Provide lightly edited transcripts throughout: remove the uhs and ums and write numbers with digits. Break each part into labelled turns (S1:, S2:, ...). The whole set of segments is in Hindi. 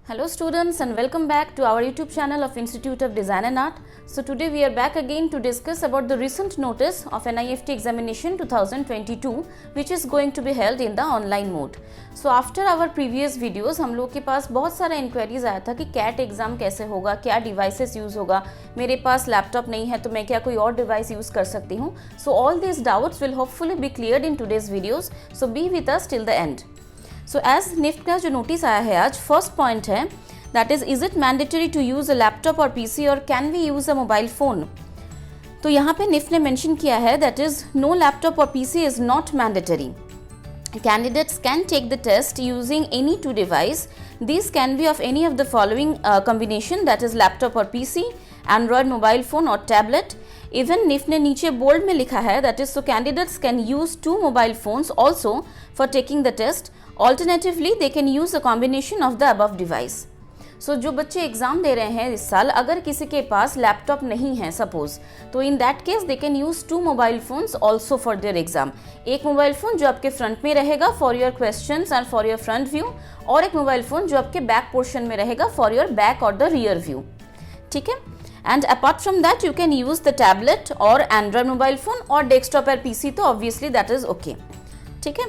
S1: Hello students and welcome back to our YouTube channel of Institute of Design and Art. So today we are back again to discuss about the recent notice of NIFT examination 2022 which is going to be held in the online mode. So after our previous videos हम लोग के पास बहुत सारा इंक्वायरीज आया था कि कैट एग्जाम कैसे होगा, क्या डिवाइसेस यूज़ होगा, मेरे पास लैपटॉप नहीं है तो मैं क्या कोई और डिवाइस यूज़ कर सकती हूँ. So all these doubts will hopefully be cleared in today's videos. So be with us till the end. So as NIFT का जो नोटिस आया है आज, फर्स्ट पॉइंट है that is it mandatory to use a laptop और पीसी और can we use a mobile phone. तो यहाँ पे निफ्ट ने मेंशन किया है दैट इज़ नो लैपटॉप और PC is not mandatory. Candidates can take the test using any two device. These can be of any of the following combination, that is laptop or PC, Android mobile phone or tablet. Even NIFT ने नीचे बोल्ड में लिखा है that is so candidates can use two mobile phones also for taking the test. Alternatively, they can use a combination of the above device. सो जो बच्चे एग्ज़ाम दे रहे हैं इस साल, अगर किसी के पास लैपटॉप नहीं है सपोज, तो in that case they can use two mobile phones also for their exam. एक मोबाइल फ़ोन जो आपके फ्रंट में रहेगा for your questions and for your front view, और एक मोबाइल फ़ोन जो आपके बैक पोर्शन में रहेगा फॉर योर बैक और द रियर व्यू. ठीक है. And apart from that you can use the tablet और एंड्रॉयड मोबाइल फ़ोन और डेस्कटॉप और पीसी, तो ऑब्वियसली दैट इज़ ओके. ठीक है.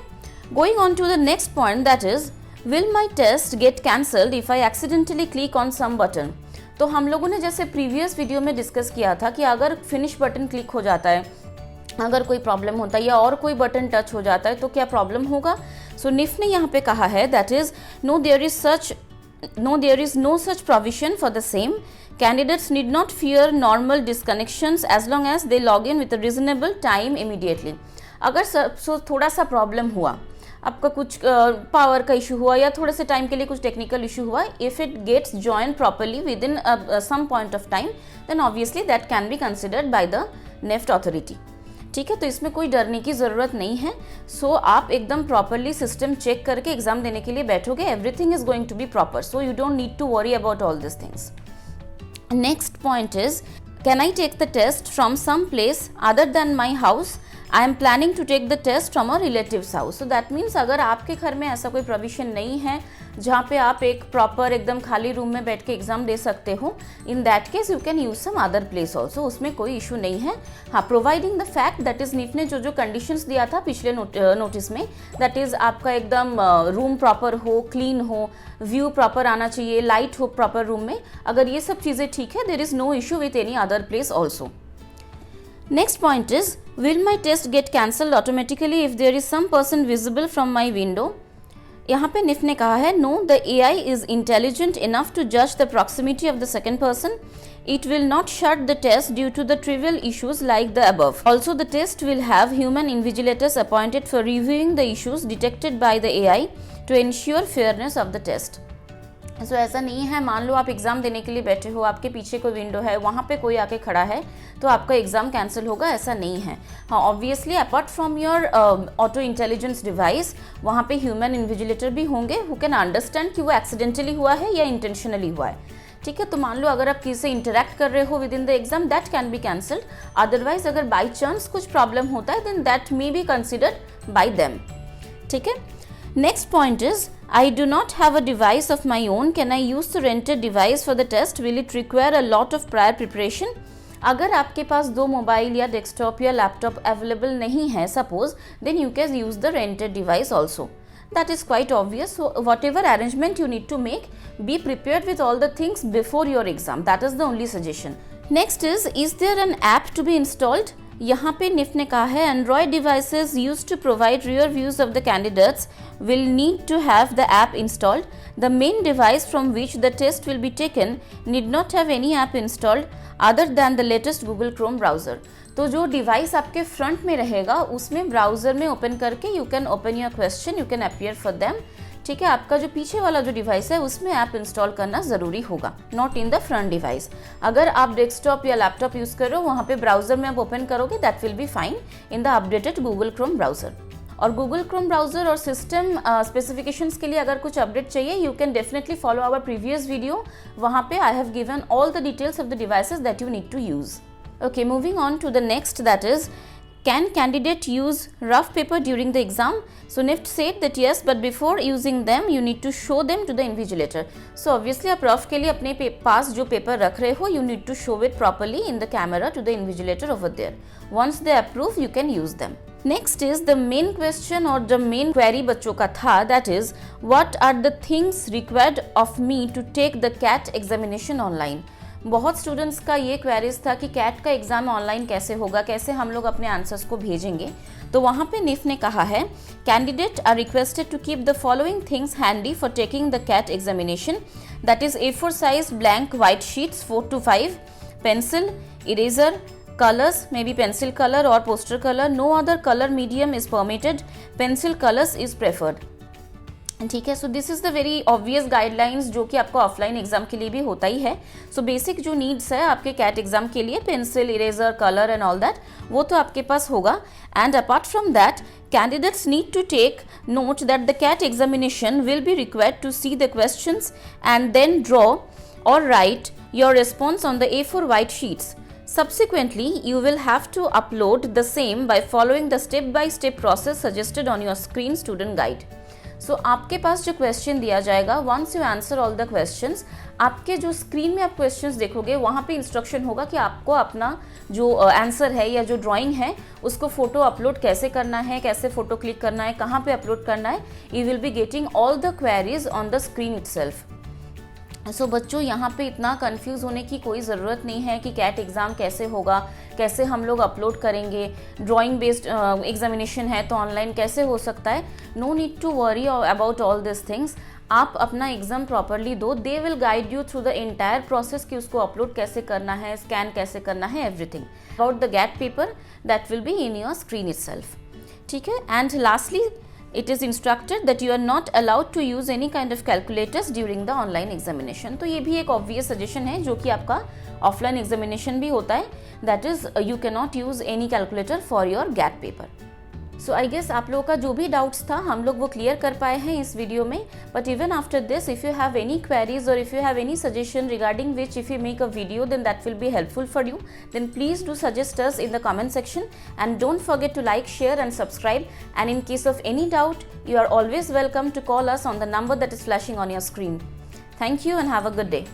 S1: Going on to the next point that is Will my test get cancelled if I accidentally click on some button? तो हम लोगों ने जैसे प्रीवियस वीडियो में डिस्कस किया था कि अगर फिनिश बटन क्लिक हो जाता है, अगर कोई प्रॉब्लम होता है या और कोई बटन टच हो जाता है तो क्या प्रॉब्लम होगा. सो निफ्ट ने यहाँ पे कहा है that is no there is no such provision for the same. Candidates need not fear normal disconnections as long as they log in with a reasonable time immediately. अगर थोड़ा सा प्रॉब्लम हुआ, आपका कुछ पावर का इशू हुआ या थोड़े से टाइम के लिए कुछ टेक्निकल इशू हुआ, if it gets join properly within some point of time then obviously that can be considered by the NIFT authority. ठीक है. तो इसमें कोई डरने की ज़रूरत नहीं है. सो आप एकदम प्रॉपरली सिस्टम चेक करके एग्जाम देने के लिए बैठोगे, everything is going to be proper, so you don't need to worry about all this things. Next point is can I take the test from some place other than my house. I am planning to take the test from a relative's house. So that means अगर आपके घर में ऐसा कोई प्रोविजन नहीं है जहाँ पे आप एक प्रॉपर एकदम खाली रूम में बैठ के एग्जाम दे सकते हो, in that case you can use some other place also, उसमें कोई इशू नहीं है. हाँ, providing the fact that is NIFT ने जो कंडीशंस दिया था पिछले नोटिस में, दैट इज आपका एकदम रूम प्रॉपर हो, क्लीन हो, व्यू प्रॉपर आना चाहिए, लाइट हो प्रॉपर रूम में, अगर ये सब चीज़ें ठीक है there is no issue with any other place also. Next point is, will my test get cancelled automatically if there is some person visible from my window? यहाँ पे निफ्ट ने कहा है no, the AI is intelligent enough to judge the proximity of the second person. It will not shut the test due to the trivial issues like the above. Also, the test will have human invigilators appointed for reviewing the issues detected by the AI to ensure fairness of the test. सो ऐसा नहीं है मान लो आप एग्ज़ाम देने के लिए बैठे हो, आपके पीछे कोई विंडो है, वहाँ पे कोई आके खड़ा है तो आपका एग्ज़ाम कैंसिल होगा, ऐसा नहीं है. हाँ, obviously apart from your auto intelligence device वहाँ पे ह्यूमन इन्विजिलेटर भी होंगे हु कैन अंडरस्टैंड कि वो एक्सीडेंटली हुआ है या इंटेंशनली हुआ है. ठीक है. तो मान लो अगर आप किसी से इंटरेक्ट कर रहे हो within the exam, that can be cancelled. Otherwise अगर बाई चांस कुछ प्रॉब्लम होता है then that may be considered by them. ठीक है. Next point is, I do not have a device of my own. Can I use the rented device for the test? Will it require a lot of prior preparation? अगर आपके पास दो मोबाइल या डेस्कटॉप या लैपटॉप अवेलेबल नहीं है suppose, then you can use the rented device also. That is quite obvious. So whatever arrangement you need to make, be prepared with all the things before your exam. That is the only suggestion. Next is there an app to be installed? यहाँ पे निफ्ट ने कहा है android devices use to provide rear views of the candidates will need to have the app installed. The main device from which the test will be taken need not have any app installed other than the latest Google Chrome browser. तो जो डिवाइस आपके फ्रंट में रहेगा उसमें ब्राउज़र में ओपन करके you can open your question, you can appear for them. ठीक है. आपका जो पीछे वाला जो डिवाइस है उसमें ऐप इंस्टॉल करना ज़रूरी होगा, not in the front device. अगर आप डेस्कटॉप या लैपटॉप यूज़ कर रहे हो वहाँ पे ब्राउज़र में आप ओपन करोगे that will be fine in the updated Google Chrome browser. और गूगल क्रोम ब्राउज़र और सिस्टम स्पेसिफिकेशंस के लिए अगर कुछ अपडेट चाहिए you can definitely follow our previous video. वहाँ पे I have given all the details of the devices that you need to use. Okay, moving on to the next that is can candidate use rough paper during the exam? So NIFT said that yes, but before using them you need to show them to the invigilator. So obviously आप rough के लिए अपने पास जो पेपर रख रहे हो, you need to show it properly in the camera to the invigilator over there. Once they approve, you can use them. Next is the main question or the main query बच्चों का था, that is what are the things required of me to take the CAT examination online. बहुत स्टूडेंट्स का ये क्वेरीज था कि कैट का एग्ज़ाम ऑनलाइन कैसे होगा, कैसे हम लोग अपने आंसर्स को भेजेंगे. तो वहाँ पे निफ ने कहा है candidate are requested to keep the following things handy for taking the CAT examination, that is A4 size blank white sheets 4 to 5, pencil, eraser, colors, maybe pencil color or poster color, no other color medium is permitted, pencil colors is preferred. ठीक है. So this is the very obvious guidelines जो कि आपको ऑफलाइन एग्जाम के लिए भी होता ही है. सो बेसिक जो नीड्स है आपके कैट एग्जाम के लिए, pencil, eraser, colour and all that, वो तो आपके पास होगा. And apart from that candidates need to take note that the CAT examination will be required to see the questions and then draw or write your response on the A4 white sheets. Subsequently, you will have to upload the same by following the step-by-step process suggested on your screen student guide. सो आपके पास जो क्वेश्चन दिया जाएगा, once you answer all the questions, आपके जो स्क्रीन में आप क्वेश्चंस देखोगे वहाँ पे इंस्ट्रक्शन होगा कि आपको अपना जो आंसर है या जो ड्राइंग है उसको फोटो अपलोड कैसे करना है, कैसे फोटो क्लिक करना है, कहाँ पे अपलोड करना है. You will be getting all the queries on the screen itself. So बच्चों यहाँ पे इतना कंफ्यूज होने की कोई ज़रूरत नहीं है कि कैट एग्ज़ाम कैसे होगा, कैसे हम लोग अपलोड करेंगे, ड्राइंग बेस्ड एग्जामिनेशन है तो ऑनलाइन कैसे हो सकता है. No need to worry about all this things. आप अपना एग्ज़ाम प्रॉपरली दो, they will guide you through the entire process कि उसको अपलोड कैसे करना है, स्कैन कैसे करना है, everything about the GAT paper that will be in your screen itself. ठीक है. And lastly it is instructed that you are not allowed to use any kind of calculators during the online examination. तो ये भी एक obvious suggestion है जो कि आपका offline examination भी होता है, that is you cannot use any calculator for your GAT paper. सो आई गेस आप लोगों का जो भी डाउट्स था हम लोग वो क्लियर कर पाए हैं इस वीडियो में. But even after this if you have any queries or if you have any suggestion regarding which if you make a video then that will be helpful for you, then please do suggest us in the comment section and don't forget to like, share and subscribe. And in case of any doubt you are always welcome to call us on the number that is flashing on your screen. Thank you and have a good day.